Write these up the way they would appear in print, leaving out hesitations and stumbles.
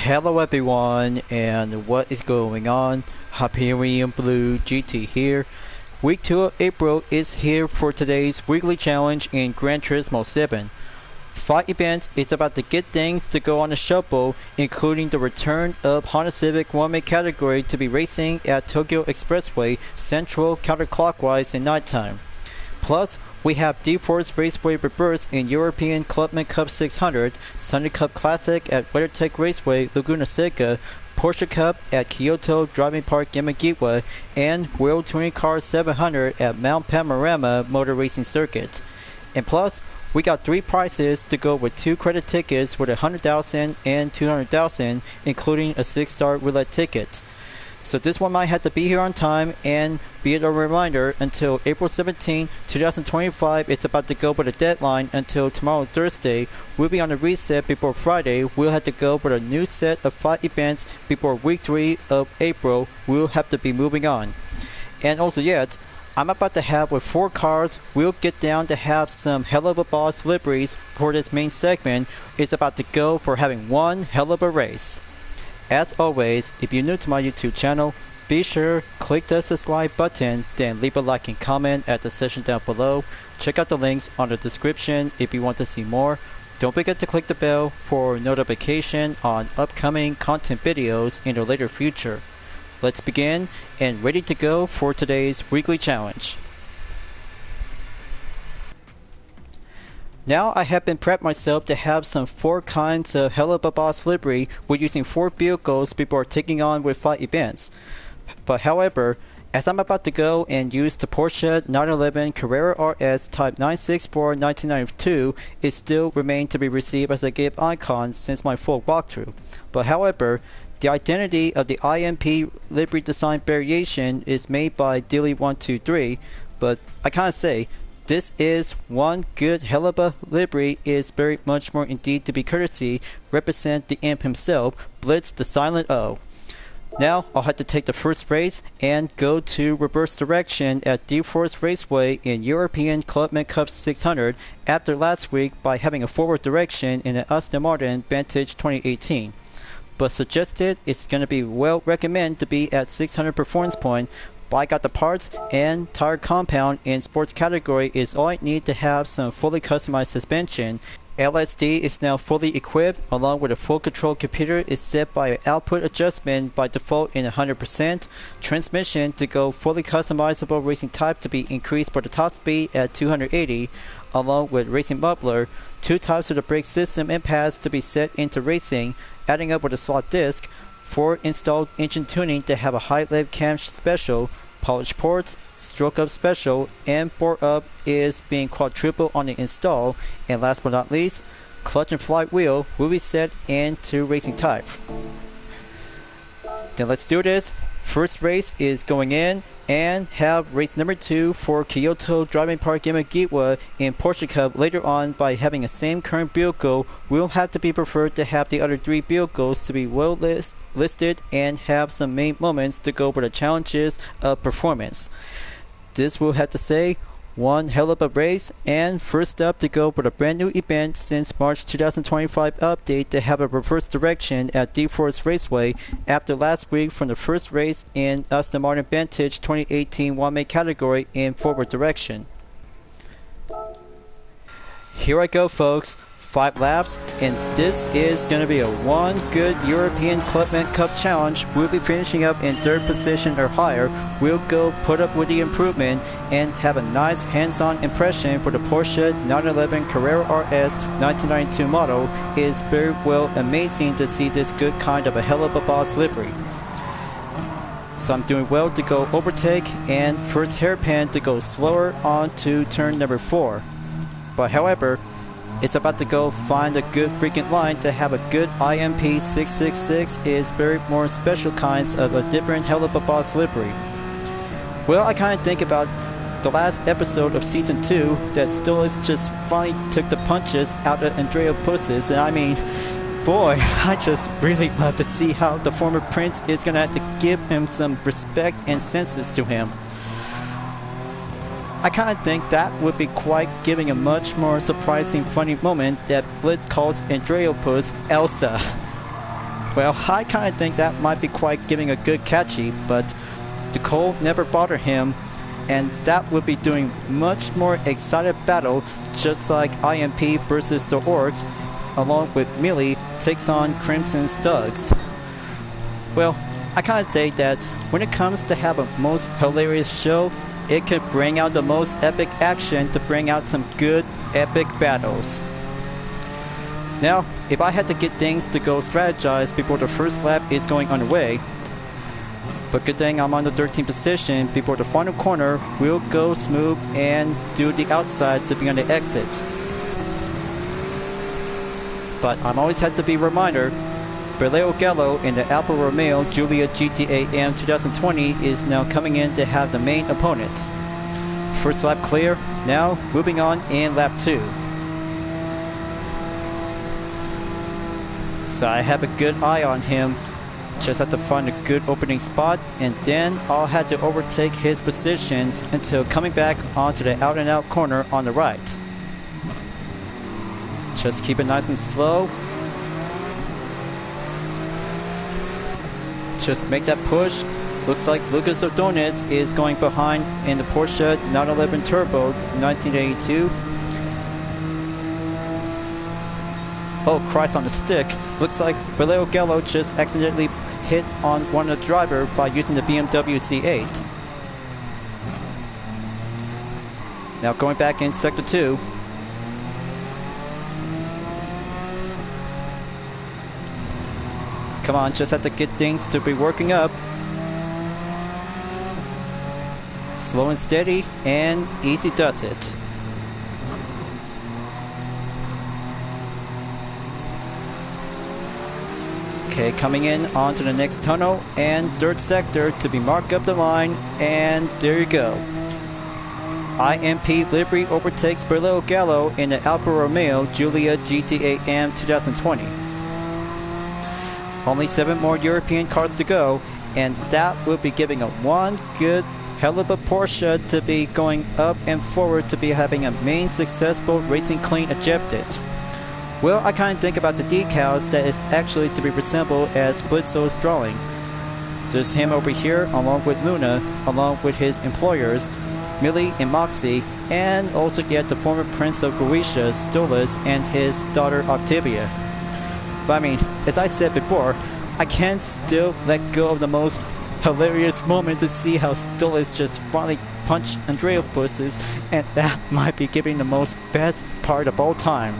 Hello everyone, and what is going on? Hyperion-Blue-GT here. Week 2 of April is here for today's weekly challenge in Gran Turismo 7. 5 events is about to get things to go on the shuffle, including the return of Honda Civic 1-make category to be racing at Tokyo Expressway Central counterclockwise in nighttime. Plus, we have D-Force Raceway Reverse in European Clubman Cup 600, Sunday Cup Classic at WeatherTech Raceway Laguna Seca, Porsche Cup at Kyoto Driving Park Yamagiwa, and World Touring Car 700 at Mount Panorama Motor Racing Circuit. And plus, we got 3 prizes to go with 2 credit tickets with 100,000 and 200,000, including a 6-star roulette ticket. So this one might have to be here on time, and be it a reminder, until April 17, 2025, it's about to go with a deadline until tomorrow Thursday. We'll be on a reset before Friday. We'll have to go with a new set of 5 events before week 3 of April. We'll have to be moving on. And also yet, I'm about to have with 4 cars. We'll get down to have some Helluva Boss liveries for this main segment. It's about to go for having one Helluva race. As always, if you're new to my YouTube channel, be sure click the subscribe button, then leave a like and comment at the section down below. Check out the links on the description if you want to see more. Don't forget to click the bell for notification on upcoming content videos in the later future. Let's begin and ready to go for today's weekly challenge. Now I have been prepped myself to have some 4 kinds of Helluva Boss livery with using 4 vehicles before taking on with 5 events. But however, as I'm about to go and use the Porsche 911 Carrera RS Type 964 1992, it still remains to be received as a gift icon since my full walkthrough. But however, the identity of the IMP livery design variation is made by Dilly123, but I can't say, this is one good Helluva livery is very much more indeed to be courtesy, represent the imp himself, Blitz the Silent O. Now I'll have to take the first race and go to reverse direction at D-Force Raceway in European Clubman Cup 600 after last week by having a forward direction in an Aston Martin Vantage 2018. But suggested it's going to be well recommended to be at 600 performance point. But I got the parts and tire compound in sports category is all I need to have some fully customized suspension. LSD is now fully equipped along with a full control computer is set by output adjustment by default in 100%. Transmission to go fully customizable racing type to be increased for the top speed at 280 along with racing muffler. 2 types of the brake system and pads to be set into racing, adding up with a slot disc. 4 installed engine tuning to have a high lift cam special, polished ports, stroke up special, and 4 up is being quadruple on the install. And last but not least, clutch and flywheel will be set into racing type. Then let's do this. First race is going in and have race number 2 for Kyoto Driving Park Yamagiwa in Porsche Cup later on. By having a same current vehicle, will have to be preferred to have the other 3 vehicles to be well listed and have some main moments to go with the challenges of performance. This will have to say one Helluva race, and first up to go with a brand new event since March 2025 update to have a reverse direction at D-Force Raceway after last week from the first race in Aston Martin Vantage 2018 1-make category in forward direction. Here I go folks, 5 laps, and this is going to be a one good European Clubman Cup challenge. We'll be finishing up in 3rd position or higher. We'll go put up with the improvement and have a nice hands-on impression for the Porsche 911 Carrera RS 1992 model. It's very well amazing to see this good kind of a Helluva Boss livery. So I'm doing well to go overtake and first hairpin to go slower on to turn number 4. But however, it's about to go find a good freaking line to have a good IMP 666 is very more special kinds of a different Helluva Boss livery. Well, I kind of think about the last episode of season 2 that Stolas just finally took the punches out of Andrea Pussis, and I mean, boy, I just really love to see how the former prince is gonna have to give him some respect and senses to him. I kind of think that would be quite giving a much more surprising funny moment that Blitz calls Andreopus Elsa. Well, I kind of think that might be quite giving a good catchy, but the cold never bothered him, and that would be doing much more excited battle, just like IMP versus the Orcs, along with Melee takes on Crimson's Thugs. Well, I kind of think that when it comes to have a most hilarious show, it could bring out the most epic action to bring out some good epic battles. Now, if I had to get things to go strategize before the first lap is going underway, but good thing I'm on the 13th position before the final corner, we'll go smooth and do the outside to be on the exit. But I'm always had to be reminder, Berleo Gallo in the Alfa Romeo Giulia GT-AM 2020 is now coming in to have the main opponent. First lap clear, now moving on in lap 2. So I have a good eye on him, just have to find a good opening spot, and then I'll have to overtake his position until coming back onto the out and out corner on the right. Just keep it nice and slow. Just make that push. Looks like Lucas Ordonez is going behind in the Porsche 911 Turbo 1982. Oh Christ on the stick. Looks like Berleo Gallo just accidentally hit on one of the driver by using the BMW C8. Now going back in sector 2. Come on, just have to get things to be working up. Slow and steady, and easy does it. Okay, coming in onto the next tunnel and third sector to be marked up the line, and there you go. IMP livery overtakes Berleo Gallo in the Alfa Romeo Giulia GT-AM 2020. Only 7 more European cars to go, and that will be giving a one good Helluva Porsche to be going up and forward to be having a main successful racing clean ejected. Well, I kind of think about the decals that is actually to be resembled as Blitzow's drawing. There's him over here along with Luna, along with his employers, Millie and Moxie, and also yet the former Prince of Croatia, Stolas, and his daughter Octavia. But I mean, as I said before, I can't still let go of the most hilarious moment to see how Stolas just finally punched Andrea Pusses, and that might be giving the most best part of all time.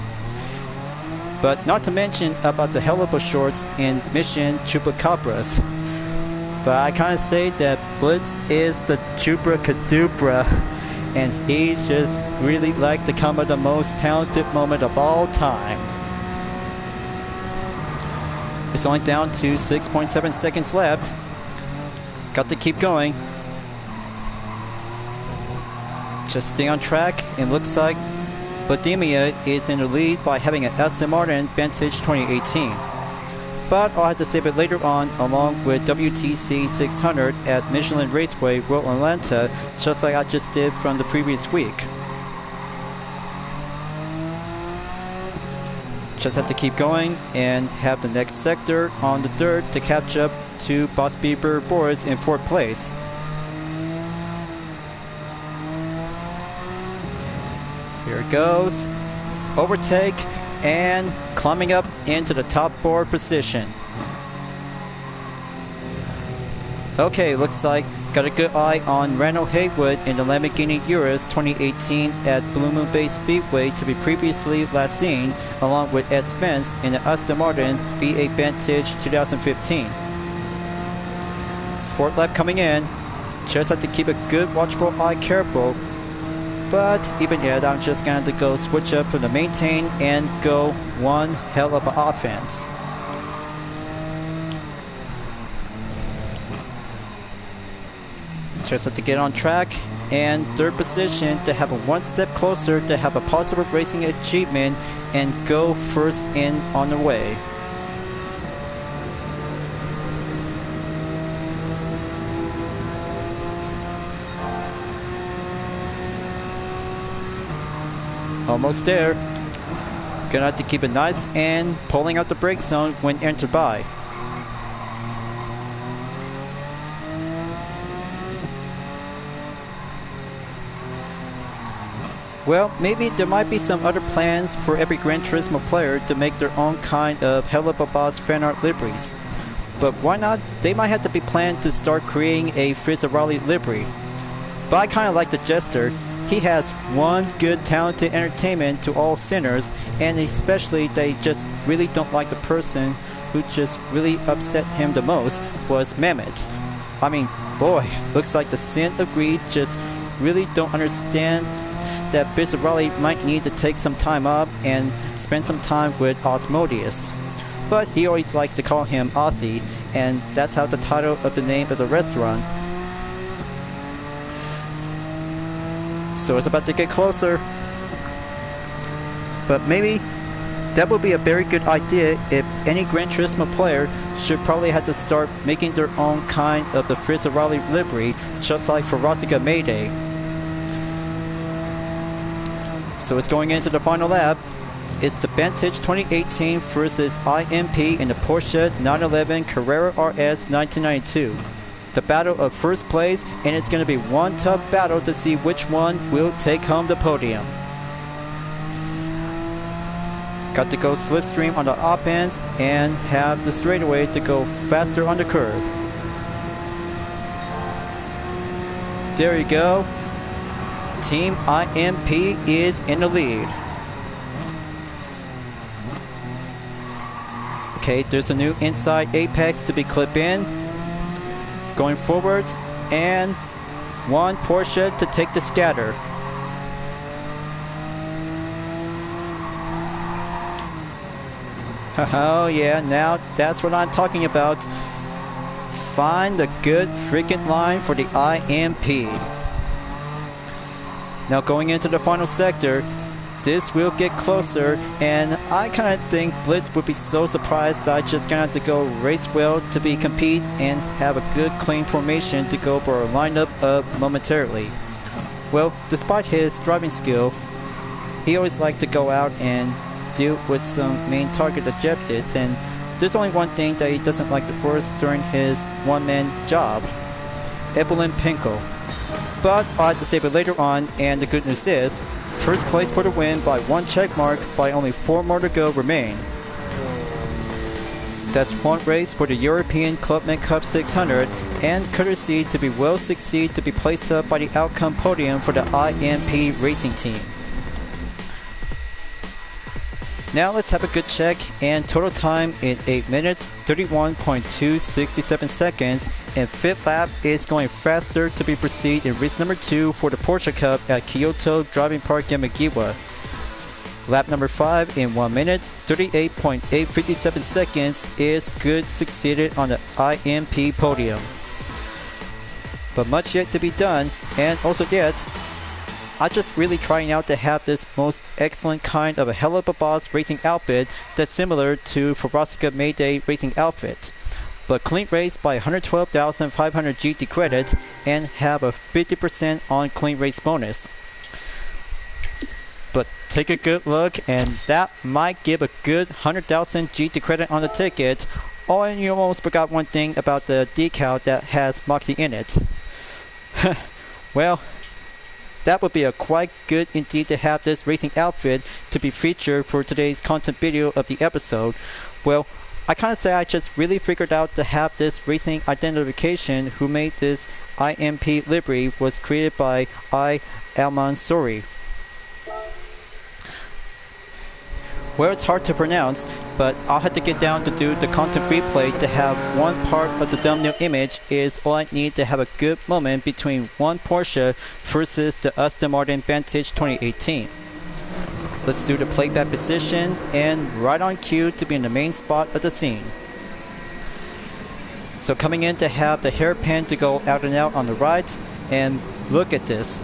But not to mention about the Helluva shorts in Mission Chupacabras. But I kind of say that Blitz is the Chubracadubra, and he's just really like to come at the most talented moment of all time. It's only down to 6.7 seconds left. Got to keep going. Just stay on track, and looks like Bohemia is in the lead by having an Aston Martin Vintage 2018. But I'll have to save it later on along with WTC 600 at Michelin Raceway, Road Atlanta, just like I just did from the previous week. Just have to keep going and have the next sector on the third to catch up to Boss Bieber Boris in 4th place. Here it goes. Overtake and climbing up into the top 4 position. Okay, looks like got a good eye on Randall Haywood in the Lamborghini Urus 2018 at Blue Moon Bay Speedway to be previously last seen, along with Ed Spence in the Aston Martin V8 Vantage 2015. 4th lap coming in. Just have to keep a good watchful eye careful. But even yet, I'm just going to go switch up from the maintain and go one hell of an offense. Just have to get on track, and 3rd position to have a 1 step closer to have a possible racing achievement and go first in on the way. Almost there. Gonna have to keep it nice and pulling out the brake zone when entered by. Well, maybe there might be some other plans for every Gran Turismo player to make their own kind of Helluva Boss fan art liveries. But why not? They might have to be planned to start creating a Frizzarelli livery. But I kinda like the Jester. He has one good talented entertainment to all sinners, and especially they just really don't like the person who just really upset him the most was Mehmet. I mean, boy, looks like the sin of greed just really don't understand that Frizzarelli might need to take some time up and spend some time with Osmodeus. But he always likes to call him Aussie, and that's how the title of the name of the restaurant. So it's about to get closer. But maybe that would be a very good idea if any Gran Turismo player should probably have to start making their own kind of the Frizzarelli livery, just like for Rosica Mayday. So it's going into the final lap. It's the Vantage 2018 versus IMP in the Porsche 911 Carrera RS 1992. The battle of first place, and it's going to be one tough battle to see which one will take home the podium. Got to go slipstream on the op ends and have the straightaway to go faster on the curve. There you go. Team IMP is in the lead. Okay, there's a new inside apex to be clipped in. Going forward, and one Porsche to take the scatter. Oh yeah, now that's what I'm talking about. Find the good freaking line for the IMP. Now going into the final sector, this will get closer, and I kind of think Blitz would be so surprised that I just gonna have to go race well to be compete and have a good clean formation to go for a lineup up momentarily. Well, despite his driving skill, he always liked to go out and deal with some main target objectives, and there's only one thing that he doesn't like the worst during his one-man job: Evelyn Pinko. But I'll have to save it later on, and the good news is, first place for the win by one check mark, by only 4 more to go remain. That's one race for the European Clubman Cup 600, and courtesy to be well succeed to be placed up by the outcome podium for the IMP racing team. Now let's have a good check, and total time in 8 minutes 31.267 seconds, and fifth lap is going faster to be proceed in race number 2 for the Porsche Cup at Kyoto Driving Park Yamagiwa. Lap number 5 in 1 minute 38.857 seconds is good succeeded on the IMP podium. But much yet to be done, and also yet I'm just really trying out to have this most excellent kind of a Helluva Boss racing outfit that's similar to Rosica Mayday racing outfit, but clean race by 112,500 GT credits and have a 50% on clean race bonus. But take a good look, and that might give a good 100,000 GT credit on the ticket. Oh, and you almost forgot one thing about the decal that has Moxie in it. Well, that would be a quite good indeed to have this racing outfit to be featured for today's content video of the episode. Well, I kind of say I just really figured out to have this racing identification. Who made this IMP livery was created by Al-Mansouri. Well, it's hard to pronounce, but I'll have to get down to do the content replay to have one part of the thumbnail image is all I need to have a good moment between one Porsche versus the Aston Martin Vantage 2018. Let's do the playback position and right on cue to be in the main spot of the scene. So coming in to have the hairpin to go out and out on the right, and look at this.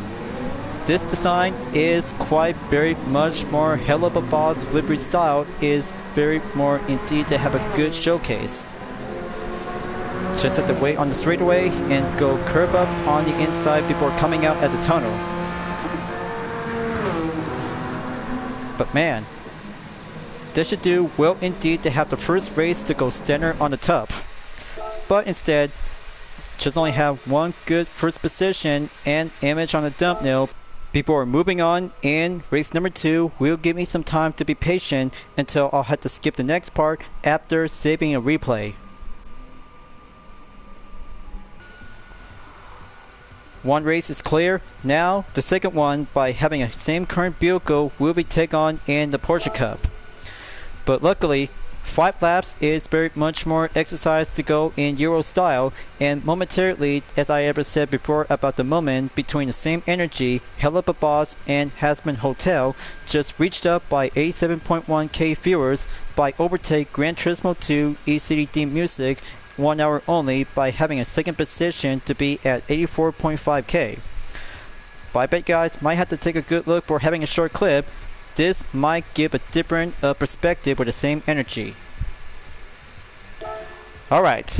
This design is quite very much more Helluva Boss livery style, is very more indeed to have a good showcase. Just have to wait on the straightaway and go curve up on the inside before coming out at the tunnel. But man, this should do well indeed to have the first race to go standard on the top. But instead, just only have one good first position and image on the thumbnail People are moving on, and race number 2 will give me some time to be patient until I'll have to skip the next part after saving a replay. One race is clear. Now, the second one, by having a same current vehicle, will be taken on in the Porsche Cup. But luckily, 5 laps is very much more exercise to go in Euro style, and momentarily, as I ever said before about the moment between the same energy, Helluva Boss and Hasman Hotel just reached up by 87.1k viewers by overtake Gran Turismo 2 ECDD Music 1 hour only by having a second position to be at 84.5k. But I bet guys might have to take a good look for having a short clip. This might give a different perspective with the same energy. Alright,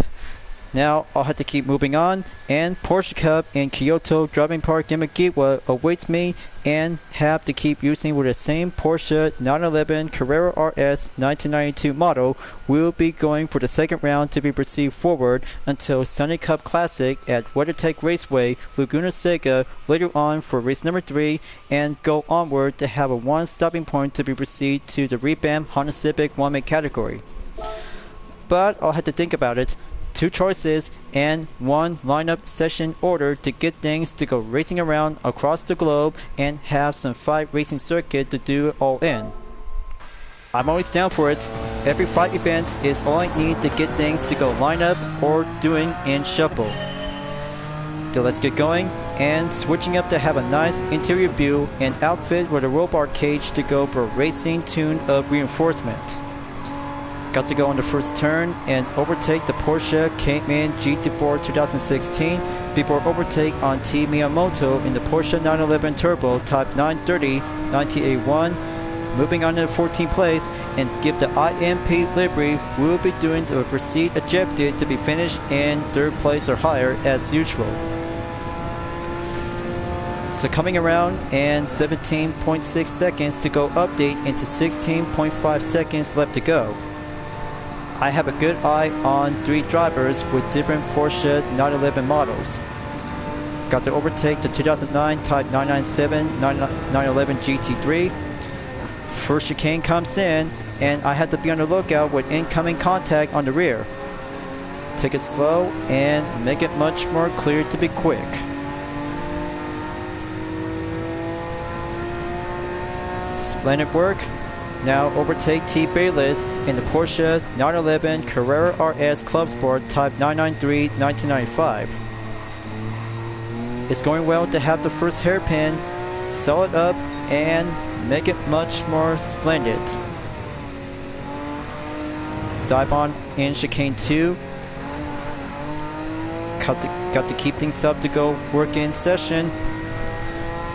now I'll have to keep moving on, and Porsche Cup in Kyoto Driving Park in Magiwa awaits me, and have to keep using with the same Porsche 911 Carrera RS 1992 model. Will be going for the second round to be proceed forward until Sunny Cup Classic at WeatherTech Raceway, Laguna Seca later on for race number 3, and go onward to have a one stopping point to be proceed to the revamped Honda Civic 1-make category. But I'll have to think about it. 2 choices and 1 lineup session order to get things to go racing around across the globe and have some 5 racing circuit to do it all in. I'm always down for it. Every 5 events is all I need to get things to go line up or doing in shuffle. So let's get going, and switching up to have a nice interior view and outfit with a roll bar cage to go for a racing tune of reinforcement. Got to go on the first turn and overtake the Porsche Cayman GT4 2016 before overtake on T Miyamoto in the Porsche 911 Turbo Type 930 98A1. Moving on to the 14th place and give the IMP livery. We'll be doing the proceed ejected to be finished in 3rd place or higher as usual. So coming around, and 17.6 seconds to go, update into 16.5 seconds left to go. I have a good eye on 3 drivers with different Porsche 911 models. Got to overtake the 2009 Type 997 911 GT3. First chicane comes in, and I had to be on the lookout with incoming contact on the rear. Take it slow and make it much more clear to be quick. Splendid work. Now overtake T Bayless in the Porsche 911 Carrera RS Club Sport Type 993 1995. It's going well to have the first hairpin, sell it up, and make it much more splendid. Dive on in chicane 2. Got to keep things up to go work in session.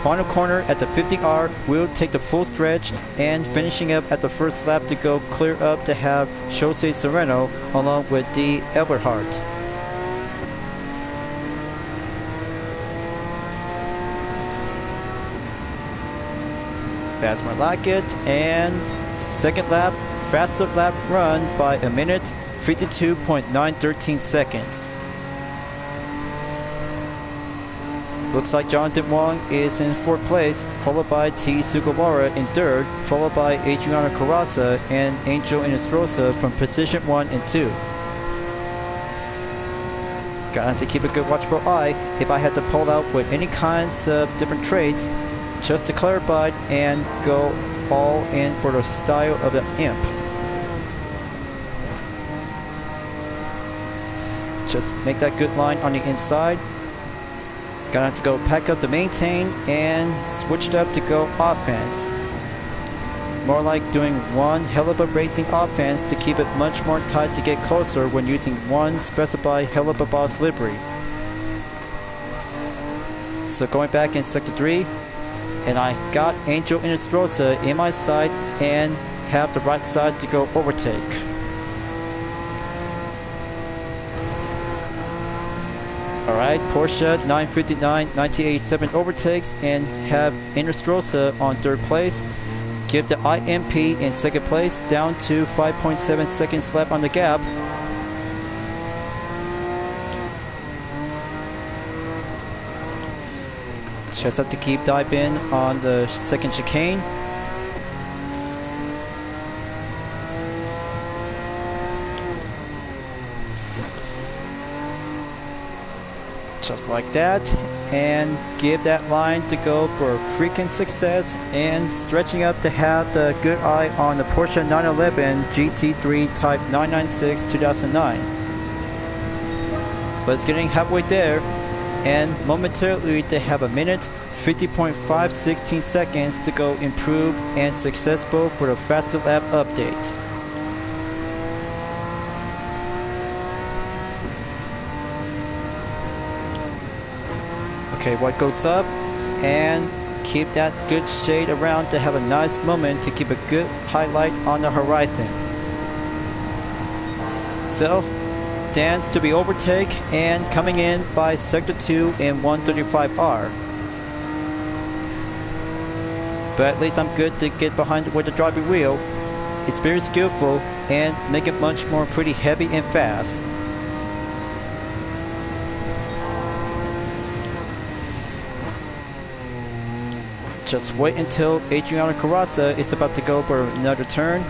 Final corner at the 50R, we'll take the full stretch, and finishing up at the first lap to go clear up to have Jose Serrano along with D. Eberhardt. Fast Marlaket, and second lap, fastest lap run by a minute, 52.913 seconds. Looks like Jonathan Wong is in 4th place, followed by T. Sugawara in 3rd, followed by Adriano Carrasa and Angel Inestrosa from position 1 and 2. Gotta have to keep a good watchful eye if I had to pull out with any kinds of different traits, just to clarify and go all in for the style of the imp. Just make that good line on the inside. Gonna have to go pack up the maintain and switch it up to go offense. More like doing one Helluva Racing offense to keep it much more tight to get closer when using one specified Helluva Boss livery. So going back in sector 3, and I got Angel Inestrosa in my sight and have the right side to go overtake. Alright, Porsche 959 1987 overtakes and have Inestrosa on 3rd place. Give the IMP in 2nd place, down to 5.7 seconds left on the gap. Just have to keep diving on the second chicane. Just like that, and give that line to go for freaking success, and stretching up to have the good eye on the Porsche 911 GT3 Type 996 2009. But it's getting halfway there, and momentarily they have a minute 50.516 seconds to go improve and successful for the faster lap update. Okay, what goes up, and keep that good shade around to have a nice moment to keep a good highlight on the horizon. So, stands to be overtake and coming in by Sector 2 in 135R. But at least I'm good to get behind with the driving wheel. It's very skillful and make it much more pretty heavy and fast. Just wait until Adriano Carrozza is about to go for another turn.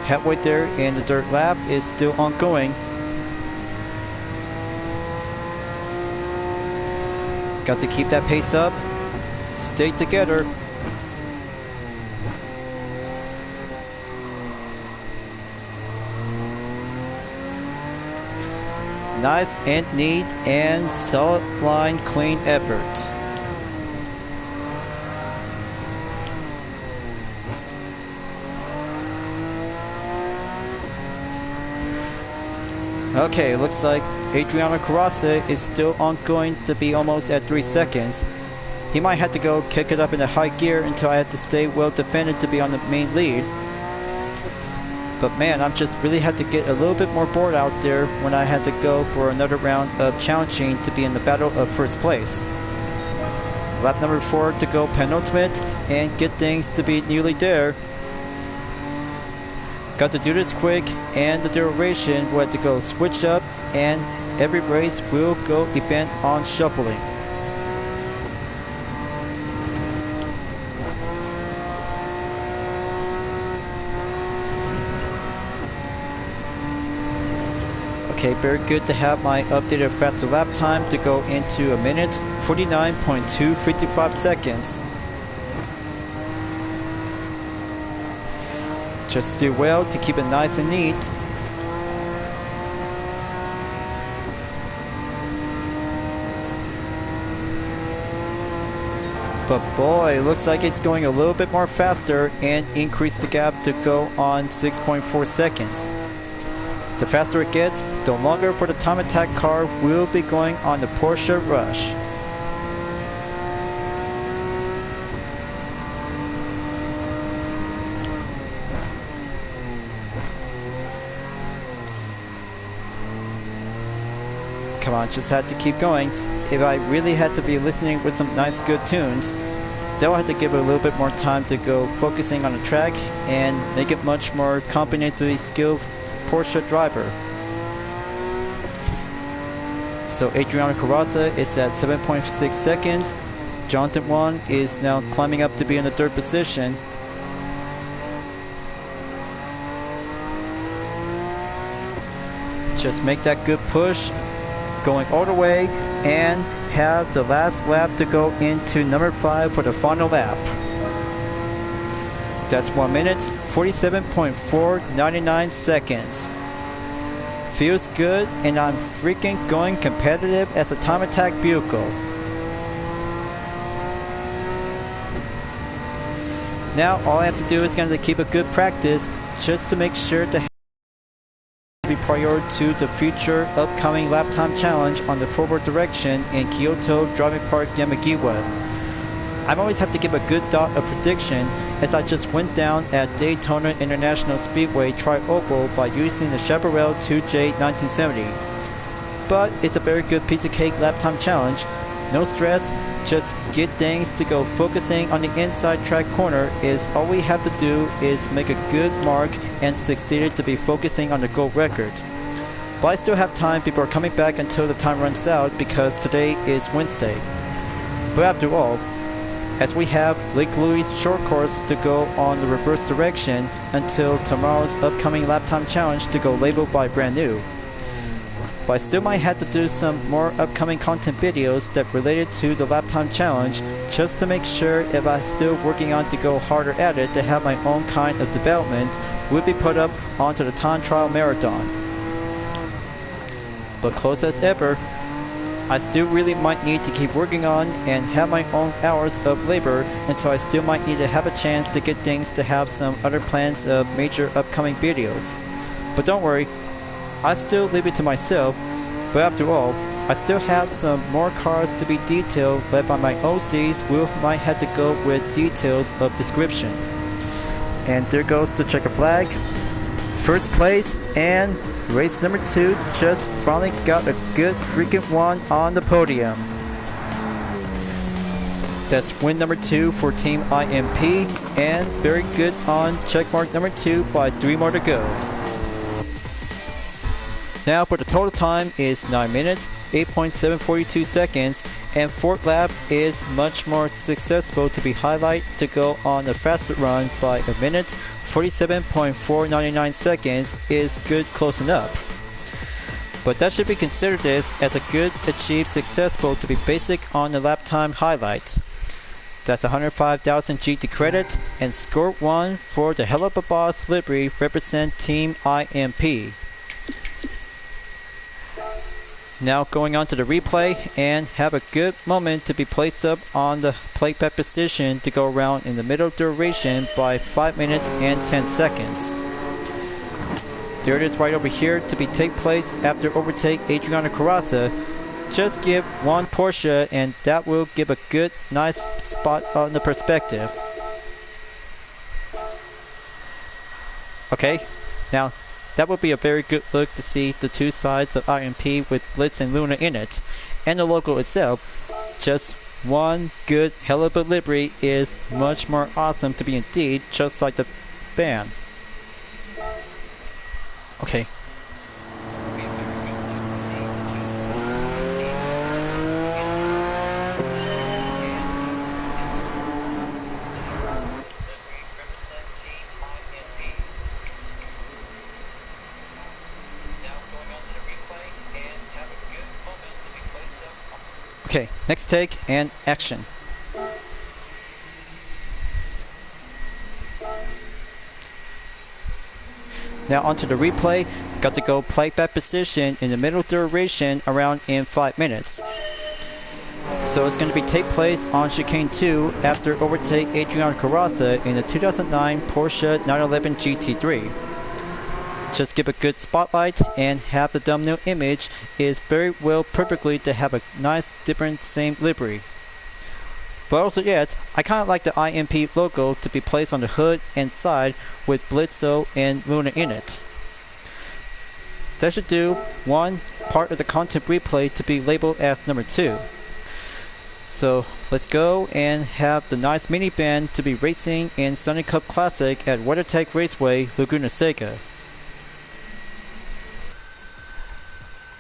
Halfway there, and the dirt lap is still ongoing. Got to keep that pace up. Stay together. Nice and neat and solid line, clean effort. Okay, looks like Adriano Carrozza is still ongoing to be almost at 3 seconds. He might have to go kick it up into high gear until I have to stay well defended to be on the main lead. But man, I'm just really had to get a little bit more bored out there when I had to go for another round of challenging to be in the battle of first place. Lap number 4 to go penultimate and get things to be nearly there. Got to do this quick, and the duration will have to go switch up, and every race will go event on shuffling. Okay, very good to have my updated faster lap time to go into a minute 49.255 seconds. Just do well to keep it nice and neat. But boy, looks like it's going a little bit more faster and increase the gap to go on 6.4 seconds. The faster it gets, the longer for the time attack car will be going on the Porsche Rush. Come on, just had to keep going. If I really had to be listening with some nice good tunes, they'll have to give it a little bit more time to go focusing on the track and make it much more competently skilled Porsche driver. So Adriano Carrozza is at 7.6 seconds. Jonathan Wong is now climbing up to be in the 3rd position. Just make that good push, going all the way, and have the last lap to go into number 5 for the final lap. That's 1 minute 47.499 seconds. Feels good, and I'm freaking going competitive as a time attack vehicle. Now all I have to do is going to keep a good practice just to make sure to be prior to the future upcoming lap time challenge on the forward direction in Kyoto Driving Park Yamagiwa. I always have to give a good dot of prediction, as I just went down at Daytona International Speedway Tri-Oval by using the Chaparral 2J 1970. But it's a very good piece of cake lap time challenge. No stress, just get things to go. Focusing on the inside track corner is all we have to do is make a good mark and succeeded to be focusing on the gold record. But I still have time before coming back until the time runs out, because today is Wednesday. But after all, as we have Lake Louise short course to go on the reverse direction until tomorrow's upcoming lap time challenge to go labeled by brand new. But I still might have to do some more upcoming content videos that related to the lap time challenge just to make sure if I'm still working on to go harder at it to have my own kind of development will be put up onto the time trial marathon. But close as ever, I still really might need to keep working on and have my own hours of labor, and so I still might need to have a chance to get things to have some other plans of major upcoming videos. But don't worry, I still leave it to myself, but after all, I still have some more cars to be detailed led by my OCs who might have to go with details of description. And there goes the checker flag. First place and race number 2 just finally got a good freaking one on the podium. That's win number 2 for Team IMP and very good on checkmark number 2 by 3 more to go. Now for the total time is 9 minutes, 8.742 seconds, and fourth lap is much more successful to be highlighted to go on a faster run by a minute, 47.499 seconds is good close enough. But that should be considered as a good achieved successful to be basic on the lap time highlight. That's 105,000 GT credit and score 1 for the Helluva Boss livery represent Team IMP. Now going on to the replay and have a good moment to be placed up on the playback position to go around in the middle duration by 5 minutes and 10 seconds. There it is right over here to be take place after overtake Adriano Carrozza. Just give one Porsche and that will give a good nice spot on the perspective. Okay, now that would be a very good look to see the two sides of IMP with Blitz and Luna in it, and the logo itself. Just one good Helluva livery is much more awesome to be indeed, just like the band. Okay. Okay, next take and action. Now onto the replay. Got to go playback position in the middle duration around in 5 minutes. So it's going to be take place on chicane 2 after overtake Adriano Carrozza in the 2009 Porsche 911 GT3. Just give a good spotlight and have the thumbnail image is very well perfectly to have a nice different same livery. But also yet, I kind of like the IMP logo to be placed on the hood and side with Blitzo and Luna in it. That should do one part of the content replay to be labeled as number 2. So let's go and have the nice minivan to be racing in Sunny Cup Classic at WeatherTech Raceway, Laguna Seca.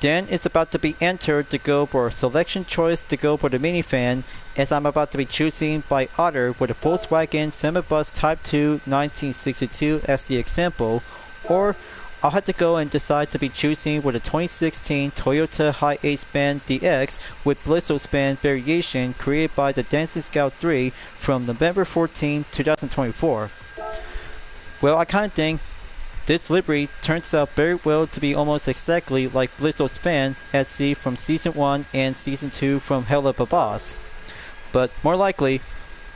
Then it's about to be entered to go for a selection choice to go for the minivan, as I'm about to be choosing by order with a Volkswagen Semibus Type 2 1962 as the example, or I'll have to go and decide to be choosing with a 2016 Toyota Hi-Ace Band DX with Blitzo Span variation created by the Dancing Scout 3 from November 14, 2024. Well, I kind of think this livery turns out very well to be almost exactly like Blitzo Span as seen from Season 1 and Season 2 from Helluva Boss. But more likely,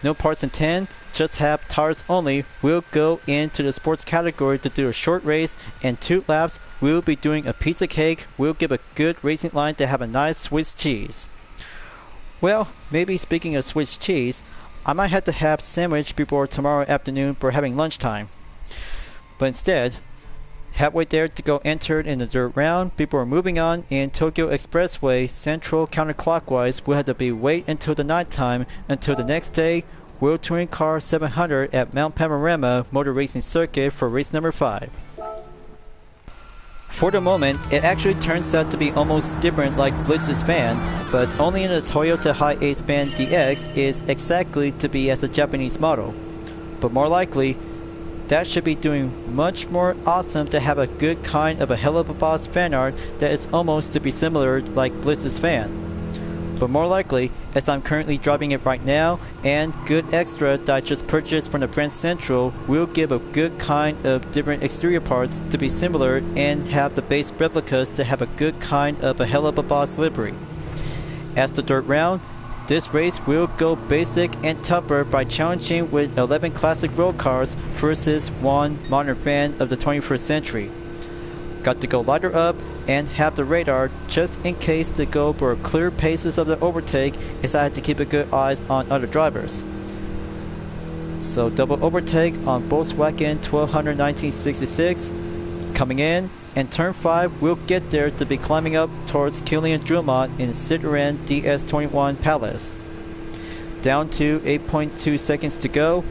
no parts in 10, just have tires only. We'll go into the sports category to do a short race and 2 laps. We'll be doing a pizza cake. We'll give a good racing line to have a nice Swiss cheese. Well, maybe speaking of Swiss cheese, I might have to have sandwich before tomorrow afternoon for having lunchtime. But instead, halfway there to go entered in the dirt round before moving on in Tokyo Expressway Central counterclockwise. We'll have to be wait until the nighttime until the next day World Touring Car 700 at Mount Panorama Motor Racing Circuit for race number 5. For the moment, it actually turns out to be almost different like Blitz's fan, but only in the Toyota Hi-Ace Band DX is exactly to be as a Japanese model. But more likely, that should be doing much more awesome to have a good kind of a Helluva Boss fan art that is almost to be similar like Blitz's fan. But more likely, as I'm currently driving it right now, and good extra that I just purchased from the Brand Central will give a good kind of different exterior parts to be similar and have the base replicas to have a good kind of a Helluva Boss livery. As the dirt round, this race will go basic and tougher by challenging with 11 classic road cars versus one modern fan of the 21st century. Got to go lighter up and have the radar just in case to go for clear paces of the overtake as I had to keep a good eyes on other drivers. So double overtake on Volkswagen 1200 1966 coming in, and turn 5 will get there to be climbing up towards Kilian Drummond in Citroën DS21 Palace. Down to 8.2 seconds to go.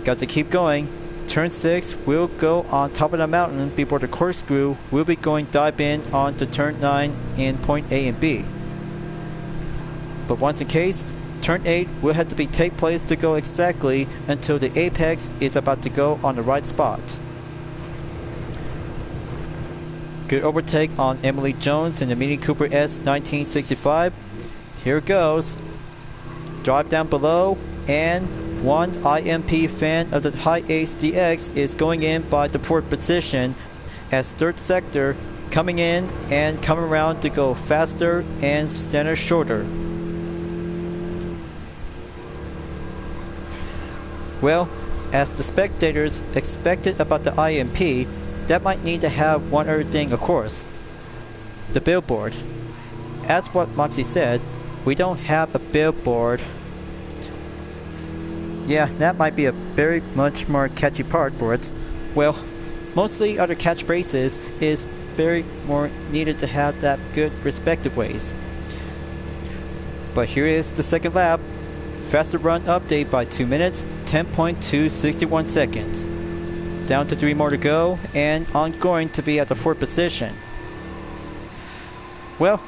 Got to keep going. Turn 6 will go on top of the mountain before the corkscrew will be going dive in onto turn 9 in point A and B. But once in case, turn 8 will have to be take place to go exactly until the apex is about to go on the right spot. Good overtake on Emily Jones in the Mini Cooper S 1965. Here it goes. Drive down below, and one IMP fan of the Hi-Ace DX is going in by the port position as third sector coming in and coming around to go faster and stand shorter. Well, as the spectators expected about the IMP, that might need to have one other thing, of course. The billboard. As what Moxie said, we don't have a billboard. Yeah, that might be a very much more catchy part for it. Well, mostly other catchphrases is very more needed to have that good respective ways. But here is the second lap. Faster run update by 2 minutes, 10.261 seconds. Down to 3 more to go, and ongoing to be at the 4th position. Well,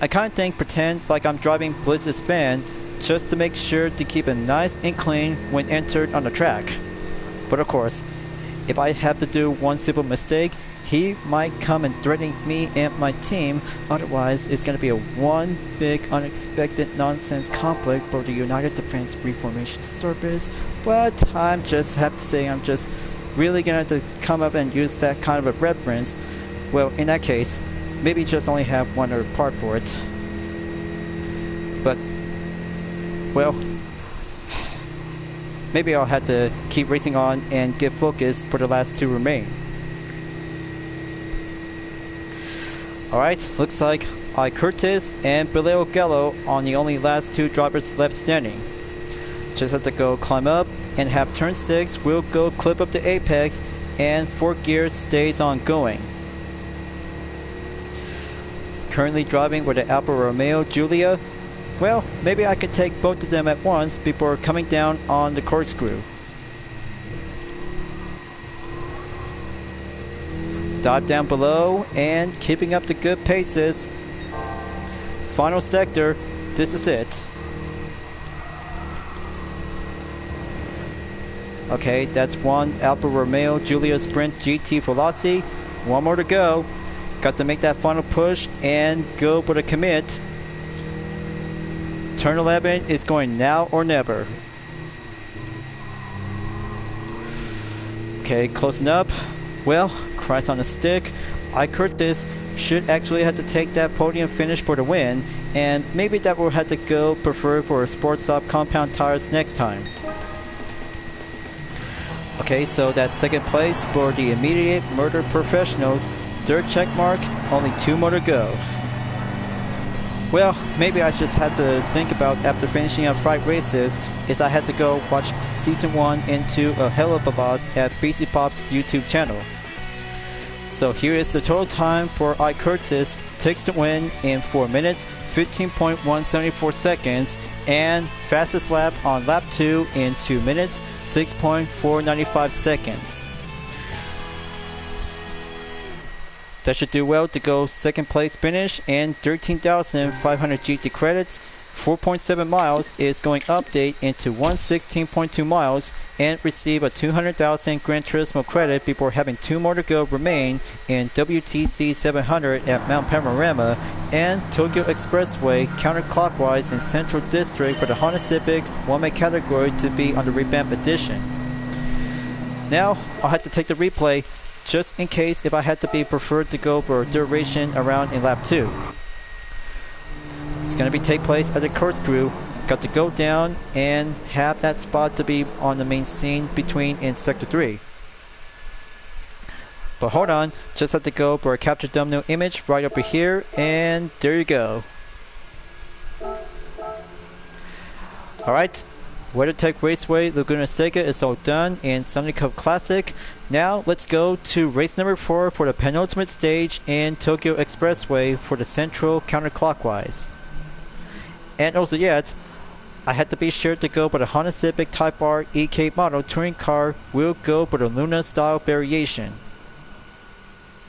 I kinda pretend like I'm driving Blizz's fan just to make sure to keep it nice and clean when entered on the track. But of course, if I have to do one simple mistake, he might come and threaten me and my team. Otherwise, it's gonna be a one big unexpected nonsense conflict for the United Defense Reformation Service. But I'm just have to say I'm just really gonna have to come up and use that kind of a reference. Well, in that case, maybe just only have one other part for it. But, well, maybe I'll have to keep racing on and get focused for the last 2 remain. Alright, looks like I Curtis and Bileo Gallo on the only last 2 drivers left standing. Just have to go climb up and have turn 6 will go clip up the apex, and 4th gear stays on going. Currently driving with the Alfa Romeo Giulia. Well, maybe I could take both of them at once before coming down on the corkscrew. Dive down below and keeping up the good paces. Final sector, this is it. Okay, that's one Alfa Romeo Giulia Sprint GT Velocity. 1 more to go. Got to make that final push and go for the commit. Turn 11 is going now or never. Okay, closing up. Well, Christ on a stick. I Curtis should actually have to take that podium finish for the win, and maybe that will have to go preferred for Sports Stop compound tires next time. Okay, so that's 2nd place for the immediate murder professionals. 3rd check mark, only 2 more to go. Well, maybe I just had to think about after finishing up 5 races is I had to go watch season 1 into a Helluva Boss at BC Pop's YouTube channel. So here is the total time for I Curtis takes the win in 4 minutes, 15.174 seconds, and fastest lap on lap 2 in 2 minutes, 6.495 seconds. That should do well to go second place finish and 13,500 GT credits. 4.7 miles is going update into 116.2 miles and receive a 200,000 Gran Turismo credit before having 2 more to go remain in WTC 700 at Mount Panorama and Tokyo Expressway counterclockwise in Central District for the Honda Civic 1-Make category to be on the revamped edition. Now I'll have to take the replay just in case if I had to be preferred to go for duration around in lap 2. It's going to be take place at the corkscrew. Got to go down and have that spot to be on the main scene between in sector 3. But hold on, just have to go for a capture thumbnail image right over here, and there you go. Alright, WeatherTech Raceway Laguna Seca is all done in Sunday Cup Classic. Now let's go to race number 4 for the penultimate stage in Tokyo Expressway for the central counterclockwise. And also yet, I had to be sure to go for the Honda Civic Type R EK model touring car. We'll go for the Luna style variation.